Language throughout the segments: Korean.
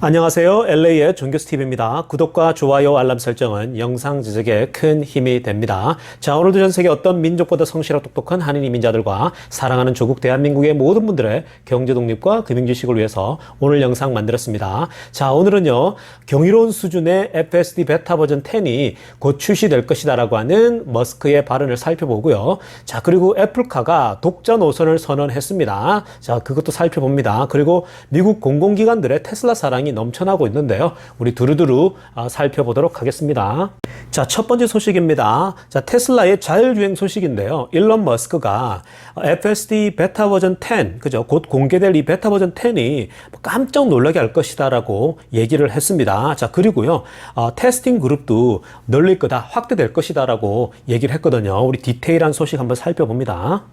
안녕하세요. LA의 존교스TV입니다. 구독과 좋아요, 알람 설정은 영상 제작에 큰 힘이 됩니다. 자, 오늘도 전 세계 어떤 민족보다 성실하고 똑똑한 한인 이민자들과 사랑하는 조국 대한민국의 모든 분들의 경제 독립과 금융 지식을 위해서 오늘 영상 만들었습니다. 자, 오늘은요, 경이로운 수준의 FSD 베타 버전 10이 곧 출시될 것이다라고 하는 머스크의 발언을 살펴보고요. 자, 그리고 애플카가 독자 노선을 선언했습니다. 자, 그것도 살펴봅니다. 그리고 미국 공공기관들의 테슬라 사랑이 넘쳐나고 있는데요. 우리 두루두루 살펴보도록 하겠습니다. 자, 첫 번째 소식입니다. 자, 테슬라의 자율주행 소식인데요. 일론 머스크가 FSD 베타 버전 10, 그죠? 곧 공개될 이 베타 버전 10이 깜짝 놀라게 할 것이다라고 얘기를 했습니다. 자, 그리고요, 테스팅 그룹도 늘릴 거다, 확대될 것이다라고 얘기를 했거든요. 우리 디테일한 소식 한번 살펴봅니다.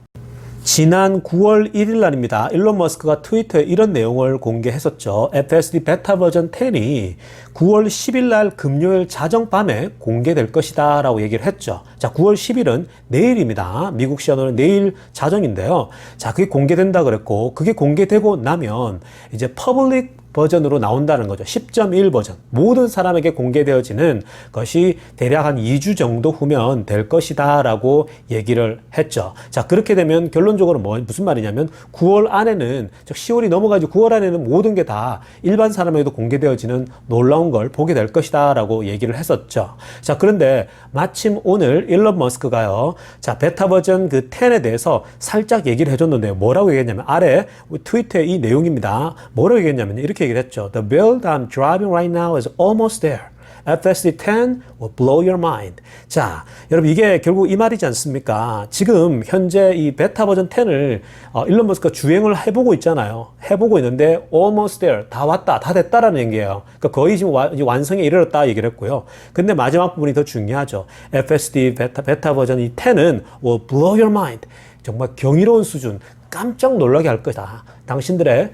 지난 9월 1일 날입니다. 일론 머스크가 트위터에 이런 내용을 공개했었죠. FSD 베타 버전 10이 9월 10일 날 금요일 자정밤에 공개될 것이다 라고 얘기를 했죠. 자, 9월 10일은 내일입니다. 미국 시간으로는 내일 자정인데요. 자, 그게 공개된다 그랬고, 그게 공개되고 나면 이제 퍼블릭 버전으로 나온다는 거죠. 10.1 버전. 모든 사람에게 공개되어지는 것이 대략 한 2주 정도 후면 될 것이다 라고 얘기를 했죠. 자, 그렇게 되면 결론적으로 무슨 말이냐면 9월 안에는, 즉 10월이 넘어가지고 9월 안에는 모든 게 다 일반 사람에게도 공개되어지는 놀라운 걸 보게 될 것이다 라고 얘기를 했었죠. 자, 그런데 마침 오늘 일론 머스크가요, 자, 베타 버전 그 10에 대해서 살짝 얘기를 해줬는데요. 뭐라고 얘기했냐면, 아래 트위터의 이 내용입니다. 뭐라고 얘기했냐면 이렇게 얘기를 했죠. The build I'm driving right now is almost there. FSD 10 will blow your mind. 자, 여러분, 이게 결국 이 말이지 않습니까? 지금 현재 이 베타 버전 10을 일론 머스크가 주행을 해보고 있잖아요. 해보고 있는데 almost there, 다 왔다, 다 됐다라는 얘기예요. 그러니까 거의 지금 완성에 이르렀다 얘기를 했고요. 근데 마지막 부분이 더 중요하죠. FSD 베타 버전 이 10은 will blow your mind. 정말 경이로운 수준, 깜짝 놀라게 할 거다. 당신들의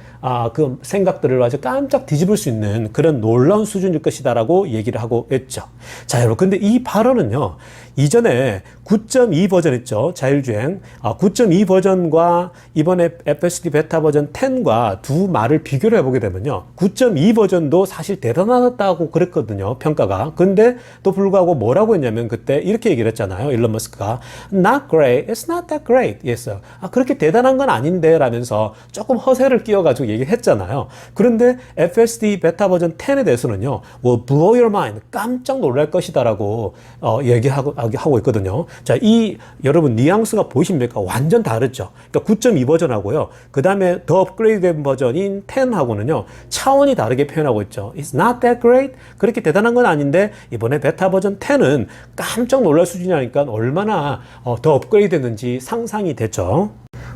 그 생각들을 아주 깜짝 뒤집을 수 있는 그런 놀라운 수준일 것이다라고 얘기를 하고 있죠. 자, 여러분, 근데 이 발언은요, 이전에 9.2 버전 있죠, 자율주행. 9.2 버전과 이번에 FSD 베타 버전 10과 두 말을 비교를 해보게 되면요, 9.2 버전도 사실 대단하다고 그랬거든요, 평가가. 근데 또 불구하고 뭐라고 했냐면, 그때 이렇게 얘기를 했잖아요, 일론 머스크가. Not great, it's not that great. 했어요. 그렇게 대단한 건 아닌데 라면서 조금 허세를 끼워가지고 얘기했잖아요. 그런데 FSD 베타 버전 10에 대해서는요, will blow your mind, 깜짝 놀랄 것이다라고 얘기하고 있거든요. 자, 이 여러분 뉘앙스가 보이십니까? 완전 다르죠. 그러니까 9.2 버전하고요, 그 다음에 더 업그레이드된 버전인 10하고는요, 차원이 다르게 표현하고 있죠. It's not that great, 그렇게 대단한 건 아닌데 이번에 베타 버전 10은 깜짝 놀랄 수준이니까 얼마나 더 업그레이드 됐는지 상상이 됐죠.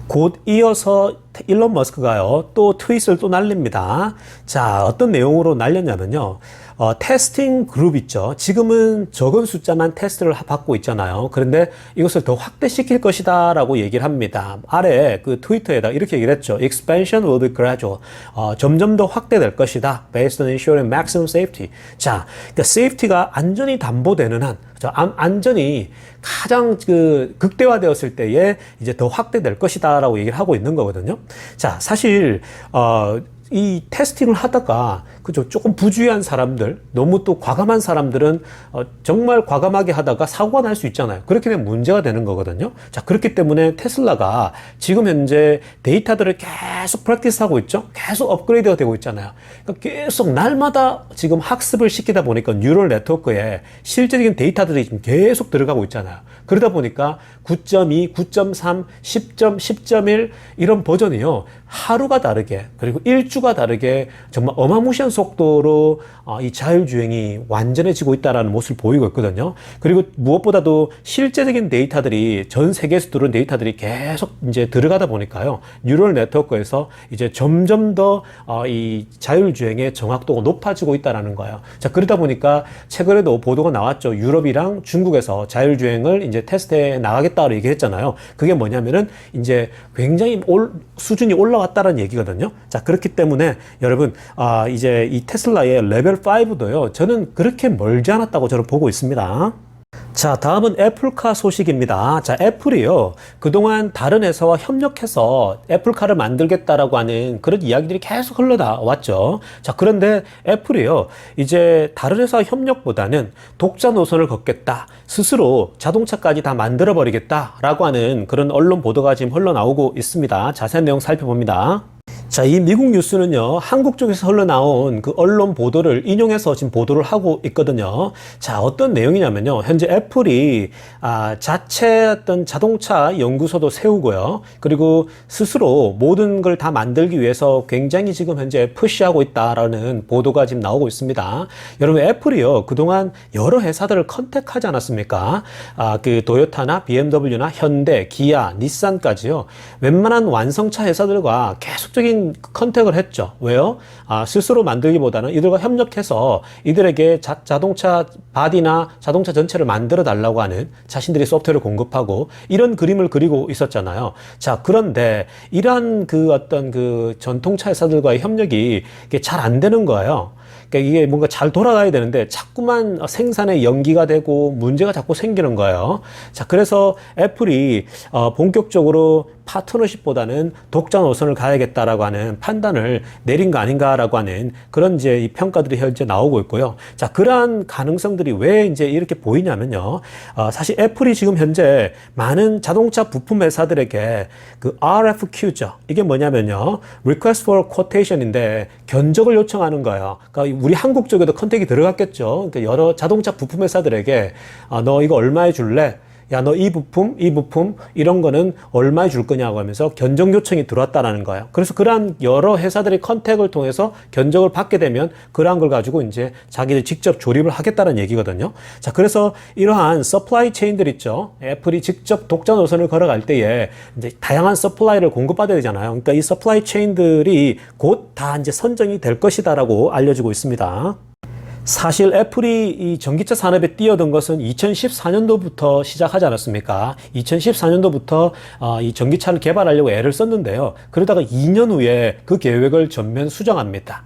곧 이어서 일론 머스크가요, 또 트윗을 또 날립니다. 자, 어떤 내용으로 날렸냐면요, 테스팅 그룹 있죠. 지금은 적은 숫자만 테스트를 받고 있잖아요. 그런데 이것을 더 확대시킬 것이다 라고 얘기를 합니다. 아래 그 트위터에다 이렇게 얘기를 했죠. Expansion will be gradual. 점점 더 확대될 것이다. Based on ensuring maximum safety. 자, 그러니까 safety가 안전이 담보되는 한, 안전이 가장 극대화되었을 때에 이제 더 확대될 것이다 라고 얘기를 하고 있는 거거든요. 자, 사실 이 테스팅을 하다가, 그죠, 조금 부주의한 사람들, 너무 또 과감한 사람들은 정말 과감하게 하다가 사고가 날 수 있잖아요. 그렇게 되면 문제가 되는 거거든요. 자, 그렇기 때문에 테슬라가 지금 현재 데이터들을 계속 프랙티스하고 있죠. 계속 업그레이드가 되고 있잖아요. 그러니까 계속 날마다 지금 학습을 시키다 보니까 뉴럴 네트워크에 실제적인 데이터들이 지금 계속 들어가고 있잖아요. 그러다 보니까 9.2, 9.3, 10점, 10.1 이런 버전이요, 하루가 다르게, 그리고 일주가 다르게 정말 어마무시한 속도로 이 자율주행이 완전해지고 있다는 모습을 보이고 있거든요. 그리고 무엇보다도 실제적인 데이터들이, 전 세계에서 들어온 데이터들이 계속 이제 들어가다 보니까요, 뉴럴 네트워크에서 이제 점점 더 이 자율주행의 정확도가 높아지고 있다는 거예요. 자, 그러다 보니까 최근에도 보도가 나왔죠. 유럽이랑 중국에서 자율주행을 이제 테스트해 나가겠다고 얘기했잖아요. 그게 뭐냐면은 이제 굉장히 수준이 올라왔다는 얘기거든요. 자, 그렇기 때문에 여러분, 이제 이 테슬라의 레벨 5도요, 저는 그렇게 멀지 않았다고 저는 보고 있습니다. 자, 다음은 애플카 소식입니다. 자, 애플이요. 그동안 다른 회사와 협력해서 애플카를 만들겠다라고 하는 그런 이야기들이 계속 흘러나왔죠. 자, 그런데 애플이요. 이제 다른 회사와 협력보다는 독자 노선을 걷겠다. 스스로 자동차까지 다 만들어버리겠다라고 하는 그런 언론 보도가 지금 흘러나오고 있습니다. 자세한 내용 살펴봅니다. 자, 이 미국 뉴스는요, 한국 쪽에서 흘러나온 그 언론 보도를 인용해서 지금 보도를 하고 있거든요. 자, 어떤 내용이냐면요. 현재 애플이 자체 어떤 자동차 연구소도 세우고요. 그리고 스스로 모든 걸 다 만들기 위해서 굉장히 지금 현재 푸시하고 있다라는 보도가 지금 나오고 있습니다. 여러분, 애플이요, 그동안 여러 회사들을 컨택하지 않았습니까? 그 도요타나 BMW나 현대, 기아, 닛산까지요. 웬만한 완성차 회사들과 계속적인 컨택을 했죠. 왜요? 스스로 만들기보다는 이들과 협력해서 이들에게 자동차 바디나 자동차 전체를 만들어 달라고 하는 자신들이 소프트웨어를 공급하고 이런 그림을 그리고 있었잖아요. 자, 그런데 이러한 그 어떤 그 전통차 회사들과의 협력이 잘 안 되는 거예요. 그러니까 이게 뭔가 잘 돌아가야 되는데 자꾸만 생산에 연기가 되고 문제가 자꾸 생기는 거예요. 자, 그래서 애플이 본격적으로 파트너십보다는 독자 노선을 가야겠다라고 하는 판단을 내린 거 아닌가라고 하는 그런 이제 이 평가들이 현재 나오고 있고요. 자, 그러한 가능성들이 왜 이제 이렇게 보이냐면요. 사실 애플이 지금 현재 많은 자동차 부품 회사들에게 그 RFQ죠. 이게 뭐냐면요. Request for Quotation인데 견적을 요청하는 거예요. 그러니까 우리 한국 쪽에도 컨택이 들어갔겠죠. 그러니까 여러 자동차 부품 회사들에게 너 이거 얼마에 줄래? 야, 너 이 부품, 이런 거는 얼마에 줄 거냐고 하면서 견적 요청이 들어왔다라는 거예요. 그래서 그러한 여러 회사들의 컨택을 통해서 견적을 받게 되면 그러한 걸 가지고 이제 자기들 직접 조립을 하겠다는 얘기거든요. 자, 그래서 이러한 서플라이 체인들 있죠. 애플이 직접 독자 노선을 걸어갈 때에 이제 다양한 서플라이를 공급받아야 되잖아요. 그러니까 이 서플라이 체인들이 곧 다 이제 선정이 될 것이다라고 알려지고 있습니다. 사실 애플이 이 전기차 산업에 뛰어든 것은 2014년도부터 시작하지 않았습니까? 2014년도부터 이 전기차를 개발하려고 애를 썼는데요. 그러다가 2년 후에 그 계획을 전면 수정합니다.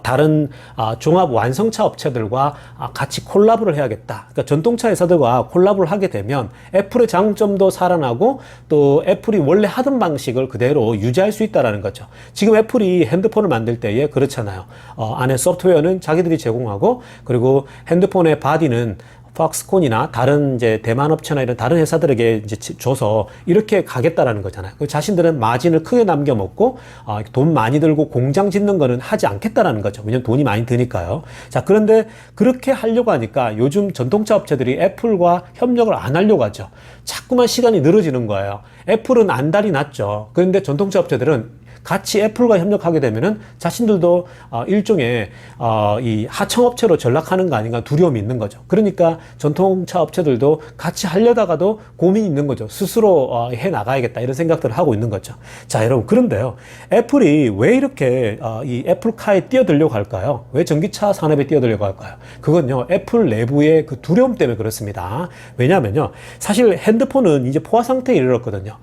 다른 종합 완성차 업체들과 같이 콜라보를 해야겠다. 그러니까 전통차 회사들과 콜라보를 하게 되면 애플의 장점도 살아나고 또 애플이 원래 하던 방식을 그대로 유지할 수 있다는 거죠. 지금 애플이 핸드폰을 만들 때에 그렇잖아요. 안에 소프트웨어는 자기들이 제공하고 그리고 핸드폰의 바디는 팍스콘이나 다른 이제 대만 업체나 이런 다른 회사들에게 이제 줘서 이렇게 가겠다라는 거잖아요. 자신들은 마진을 크게 남겨 먹고 돈 많이 들고 공장 짓는 거는 하지 않겠다라는 거죠. 왜냐면 돈이 많이 드니까요. 자, 그런데 그렇게 하려고 하니까 요즘 전통차 업체들이 애플과 협력을 안 하려고 하죠. 자꾸만 시간이 늘어지는 거예요. 애플은 안달이 났죠. 그런데 전통차 업체들은 같이 애플과 협력하게 되면은 자신들도 일종의 이 하청업체로 전락하는 거 아닌가 두려움이 있는 거죠. 그러니까 전통차 업체들도 같이 하려다가도 고민이 있는 거죠. 스스로 해 나가야겠다 이런 생각들을 하고 있는 거죠. 자, 여러분, 그런데요, 애플이 왜 이렇게 이 애플카에 뛰어들려고 할까요? 왜 전기차 산업에 뛰어들려고 할까요? 그건요, 애플 내부의 그 두려움 때문에 그렇습니다. 왜냐하면요, 사실 핸드폰은 이제 포화 상태에 이르렀거든요.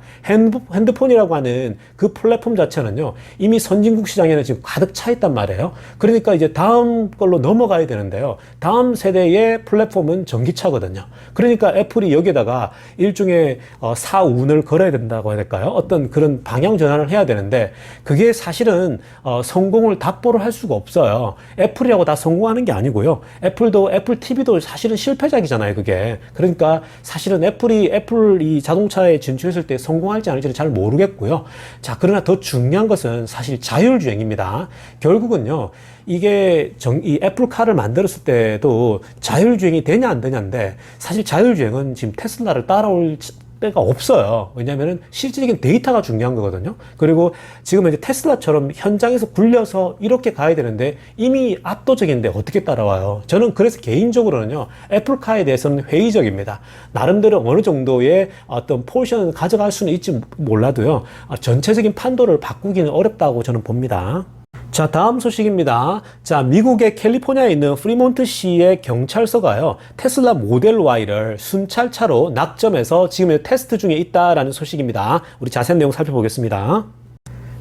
핸드폰이라고 하는 그 플랫폼 자체는 이미 선진국 시장에는 지금 가득 차 있단 말이에요. 그러니까 이제 다음 걸로 넘어가야 되는데요. 다음 세대의 플랫폼은 전기차거든요. 그러니까 애플이 여기에다가 일종의 사운을 걸어야 된다고 해야 될까요? 어떤 그런 방향 전환을 해야 되는데 그게 사실은 성공을 답보를 할 수가 없어요. 애플이라고 다 성공하는 게 아니고요. 애플도 애플 TV도 사실은 실패작이잖아요, 그게. 그러니까 사실은 애플 이 자동차에 진출했을 때 성공할지 아닐지는 잘 모르겠고요. 자, 그러나 더 중요한 것은 사실 자율주행입니다. 결국은요, 이게 이 애플카를 만들었을 때도 자율주행이 되냐 안 되냐인데 사실 자율주행은 지금 테슬라를 따라올 때가 없어요. 왜냐하면 실질적인 데이터가 중요한 거거든요. 그리고 지금 이제 테슬라처럼 현장에서 굴려서 이렇게 가야 되는데 이미 압도적인데 어떻게 따라와요? 저는 그래서 개인적으로는요, 애플카에 대해서는 회의적입니다. 나름대로 어느 정도의 어떤 포지션을 가져갈 수는 있지 몰라도요, 전체적인 판도를 바꾸기는 어렵다고 저는 봅니다. 자, 다음 소식입니다. 자, 미국의 캘리포니아에 있는 프리몬트시의 경찰서가요, 테슬라 모델 Y를 순찰차로 낙점해서 지금 테스트 중에 있다라는 소식입니다. 우리 자세한 내용 살펴보겠습니다.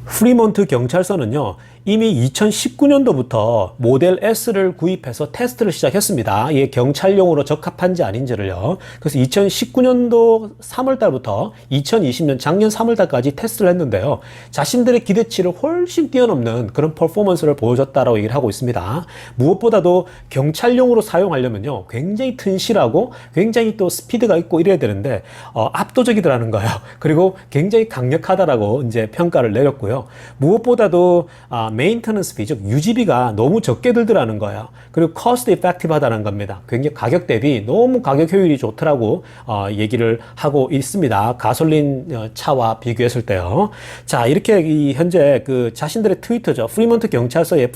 프리몬트 경찰서는요, 이미 2019년도부터 모델 S를 구입해서 테스트를 시작했습니다. 이게 경찰용으로 적합한지 아닌지를요. 그래서 2019년도 3월 달부터 2020년 작년 3월 달까지 테스트를 했는데요. 자신들의 기대치를 훨씬 뛰어넘는 그런 퍼포먼스를 보여줬다라고 얘기를 하고 있습니다. 무엇보다도 경찰용으로 사용하려면요. 굉장히 튼실하고 굉장히 또 스피드가 있고 이래야 되는데 압도적이더라는 거예요. 그리고 굉장히 강력하다라고 이제 평가를 내렸고요. 무엇보다도 메인터넌스 비, 즉 유지비가 너무 적게 들더라는 거예요. 그리고 cost effective 하다는 겁니다. 굉장히 가격 대비 너무 가격 효율이 좋더라고 얘기를 하고 있습니다. 가솔린 차와 비교했을 때요. 자, 이렇게 현재 그 자신들의 트위터죠. 프리먼트 경찰서의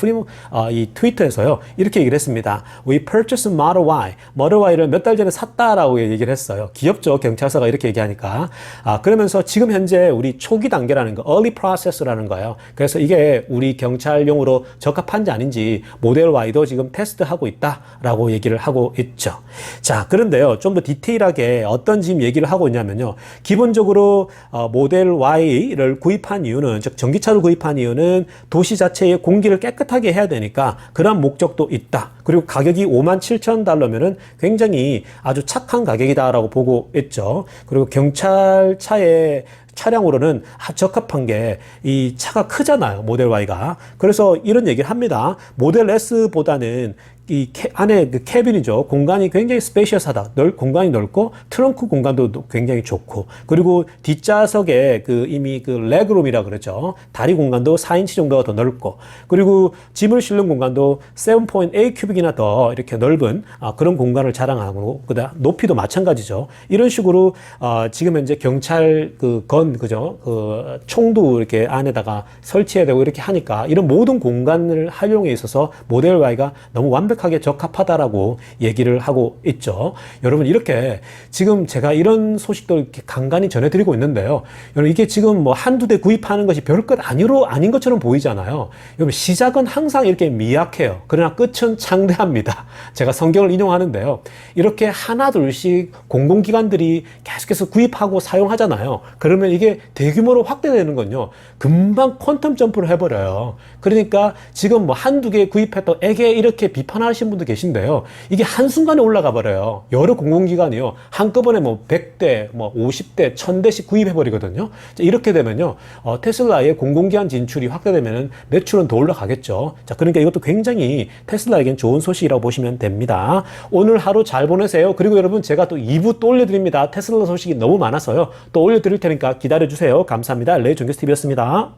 이 트위터에서요. 이렇게 얘기를 했습니다. We purchased Model Y. Model Y를 몇 달 전에 샀다라고 얘기를 했어요. 귀엽죠. 경찰서가 이렇게 얘기하니까. 그러면서 지금 현재 우리 초기 단계라는 거, early process라는 거예요. 그래서 이게 우리 경찰용으로 적합한지 아닌지 모델 Y도 지금 테스트하고 있다라고 얘기를 하고 있죠. 자, 그런데요. 좀 더 디테일하게 어떤 지금 얘기를 하고 있냐면요. 기본적으로 모델 Y를 구입한 이유는, 즉 전기차를 구입한 이유는 도시 자체의 공기를 깨끗하게 해야 되니까 그런 목적도 있다. 그리고 가격이 57,000달러면은 굉장히 아주 착한 가격이다라고 보고 있죠. 그리고 경찰차의 차량으로는 적합한 게 이 차가 크잖아요. 모델 Y가. 그래서 이런 얘기를 합니다. 모델 S보다는 이 안에 그 캐빈이죠. 공간이 굉장히 스페이셔스하다. 공간이 넓고 트렁크 공간도 굉장히 좋고, 그리고 뒷좌석에 그 이미 그 레그룸이라 그러죠. 다리 공간도 4인치 정도가 더 넓고, 그리고 짐을 실는 공간도 7.8 큐빅이나 더 이렇게 넓은 그런 공간을 자랑하고, 그다음 높이도 마찬가지죠. 이런 식으로 지금 현재 경찰 그죠? 그 총도 이렇게 안에다가 설치해야 되고 이렇게 하니까 이런 모든 공간을 활용에 있어서 모델 Y가 너무 완벽하게 적합하다라고 얘기를 하고 있죠. 여러분, 이렇게 지금 제가 이런 소식도 이렇게 간간히 전해드리고 있는데요. 여러분, 이게 지금 뭐 한두 대 구입하는 것이 별것 아닌 것처럼 보이잖아요. 여러분, 시작은 항상 이렇게 미약해요. 그러나 끝은 창대합니다. 제가 성경을 인용하는데요. 이렇게 하나 둘씩 공공기관들이 계속해서 구입하고 사용하잖아요. 그러면 이게 대규모로 확대되는 건요, 금방 퀀텀 점프를 해버려요. 그러니까 지금 뭐 한두 개 구입했다고 에게 이렇게 비판하시는 분도 계신데요. 이게 한순간에 올라가 버려요. 여러 공공기관이요, 한꺼번에 뭐 100대, 뭐 50대, 1000대씩 구입해버리거든요. 이렇게 되면요, 테슬라의 공공기관 진출이 확대되면 매출은 더 올라가겠죠. 자, 그러니까 이것도 굉장히 테슬라에겐 좋은 소식이라고 보시면 됩니다. 오늘 하루 잘 보내세요. 그리고 여러분, 제가 또 2부 또 올려드립니다. 테슬라 소식이 너무 많아서요. 또 올려드릴 테니까 기다려주세요. 감사합니다. 레이종교스TV였습니다.